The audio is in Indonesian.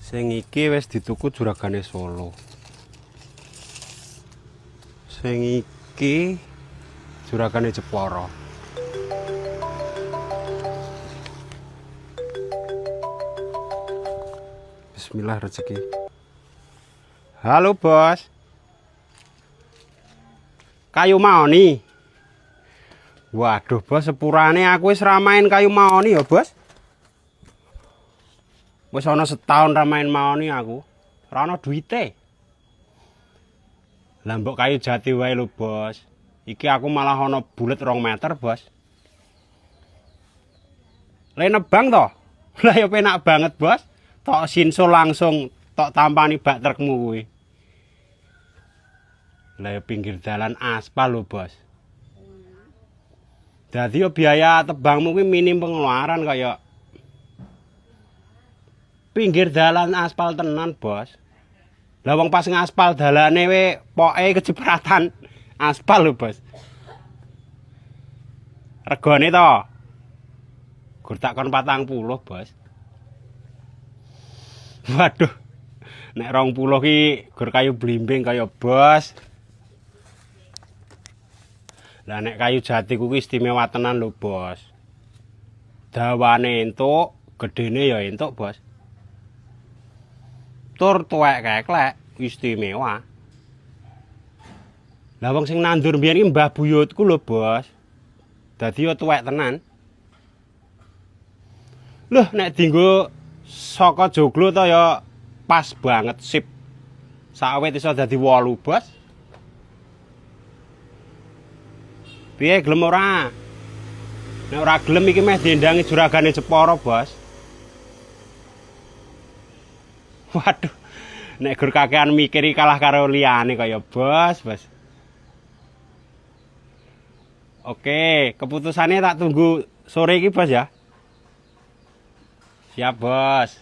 Sing iki wis dituku juragane Solo. Sing iki juragane Jepara. Bismillah rezeki. Halo, Bos. Kayu maoni. Waduh, Bos, sepurane aku wis ramain kayu maoni ya, Bos. Wis ana setahun ramain maoni aku. Ora ana duite. Lah mbok kayu jati wae lho, Bos. Iki aku malah ana bulet 2 meter, Bos. Le nebang to? Lah ya penak banget, Bos. Tok sinso langsung tok tampani bak trukmu kuwi. Lah ya pinggir dalan aspal lho, Bos. Dadi yo biaya tebangmu kuwi minim pengeluaran kaya pinggir dalan aspal tenan, Bos. Lah wong pas ngaspal dalane we poke kecipratan aspal lho, Bos. Regane to? Gur tak kon 40, Bos. Waduh. Nek 20 ki gur kayu blimbing kaya, Bos. Lah nek kayu jati kuwi istimewa tenan lho, Bos. Dawane entuk, gedene ya entuk, Bos. Tur tuwek keklek istimewa. Lah wong sing nandur mbiyen iki Mbah Buyutku lho, Bos. Dadi yo tuwek tenan. Loh nek dienggo saka joglo to ya pas banget sip. Sawet iso dadi 8, Bos. Piye gelem ora? Nek ora gelem iki meh diendangi juragane Jepara, Bos. Waduh. Nek gur kakean mikiri kalah karo liyane kaya, Bos. Oke, keputusannya tak tunggu sore iki, Bos ya. Siap, Bos.